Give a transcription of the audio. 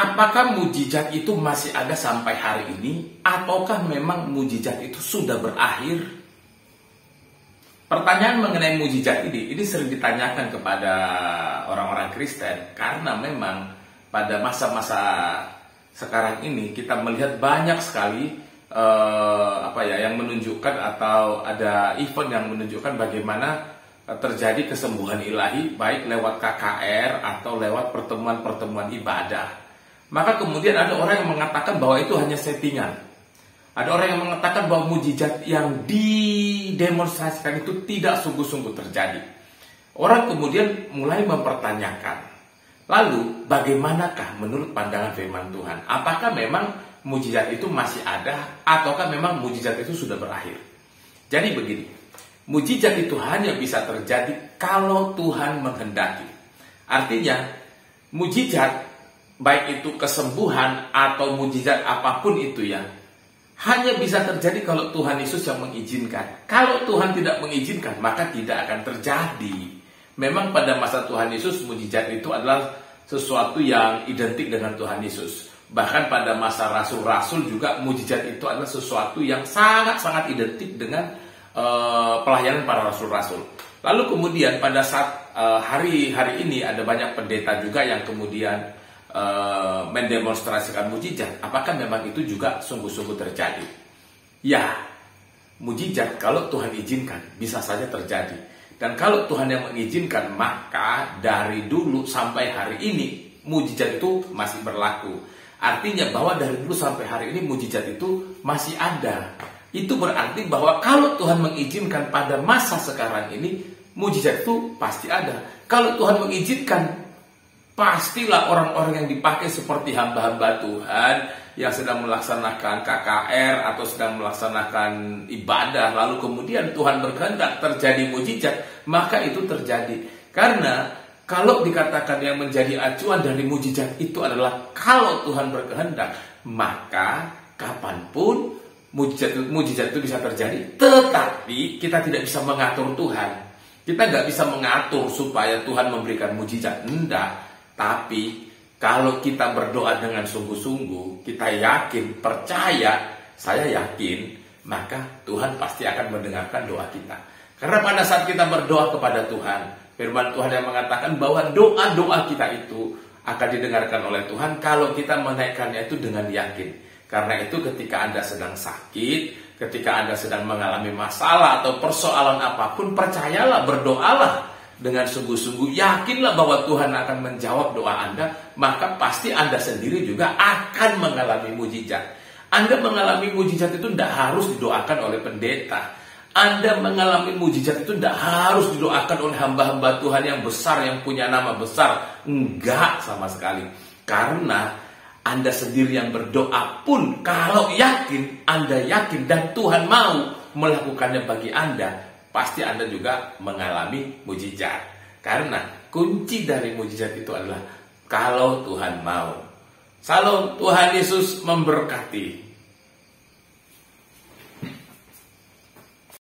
Apakah mujizat itu masih ada sampai hari ini, ataukah memang mujizat itu sudah berakhir? Pertanyaan mengenai mujizat ini sering ditanyakan kepada orang-orang Kristen karena memang pada masa-masa sekarang ini kita melihat banyak sekali yang menunjukkan atau ada event yang menunjukkan bagaimana terjadi kesembuhan ilahi baik lewat KKR atau lewat pertemuan-pertemuan ibadah. Maka kemudian ada orang yang mengatakan bahwa itu hanya settingan. Ada orang yang mengatakan bahwa mujizat yang didemonstrasikan itu tidak sungguh-sungguh terjadi. Orang kemudian mulai mempertanyakan, lalu bagaimanakah menurut pandangan firman Tuhan? Apakah memang mujizat itu masih ada ataukah memang mujizat itu sudah berakhir? Jadi begini, mujizat itu hanya bisa terjadi kalau Tuhan menghendaki. Artinya, mujizat baik itu kesembuhan atau mujizat apapun itu ya, hanya bisa terjadi kalau Tuhan Yesus yang mengizinkan. Kalau Tuhan tidak mengizinkan, maka tidak akan terjadi. Memang pada masa Tuhan Yesus, mujizat itu adalah sesuatu yang identik dengan Tuhan Yesus. Bahkan pada masa rasul-rasul juga mujizat itu adalah sesuatu yang sangat-sangat identik dengan pelayanan para rasul-rasul. Lalu kemudian pada saat hari-hari ini ada banyak pendeta juga yang kemudian mendemonstrasikan mujizat. Apakah memang itu juga sungguh-sungguh terjadi? Ya, mujizat kalau Tuhan izinkan bisa saja terjadi. Dan kalau Tuhan yang mengizinkan, maka dari dulu sampai hari ini mujizat itu masih berlaku. Artinya bahwa dari dulu sampai hari ini mujizat itu masih ada. Itu berarti bahwa kalau Tuhan mengizinkan pada masa sekarang ini, mujizat itu pasti ada. Kalau Tuhan mengizinkan, pastilah orang-orang yang dipakai seperti hamba-hamba Tuhan yang sedang melaksanakan KKR atau sedang melaksanakan ibadah, lalu kemudian Tuhan berkehendak terjadi mujizat, maka itu terjadi. Karena kalau dikatakan yang menjadi acuan dari mujizat itu adalah kalau Tuhan berkehendak, maka kapanpun mujizat itu bisa terjadi. Tetapi kita tidak bisa mengatur Tuhan. Kita nggak bisa mengatur supaya Tuhan memberikan mujizat. Enggak. Tapi kalau kita berdoa dengan sungguh-sungguh, kita yakin, percaya, saya yakin, maka Tuhan pasti akan mendengarkan doa kita. Karena pada saat kita berdoa kepada Tuhan, firman Tuhan yang mengatakan bahwa doa-doa kita itu akan didengarkan oleh Tuhan kalau kita menaikkannya itu dengan yakin. Karena itu ketika Anda sedang sakit, ketika Anda sedang mengalami masalah atau persoalan apapun, percayalah, berdoalah dengan sungguh-sungguh, yakinlah bahwa Tuhan akan menjawab doa Anda, maka pasti Anda sendiri juga akan mengalami mujizat. Anda mengalami mujizat itu tidak harus didoakan oleh pendeta. Anda mengalami mujizat itu tidak harus didoakan oleh hamba-hamba Tuhan yang besar, yang punya nama besar. Enggak sama sekali. Karena Anda sendiri yang berdoa pun, kalau yakin, Anda yakin dan Tuhan mau melakukannya bagi Anda, pasti Anda juga mengalami mujizat. Karena kunci dari mujizat itu adalah kalau Tuhan mau. Salam, Tuhan Yesus memberkati.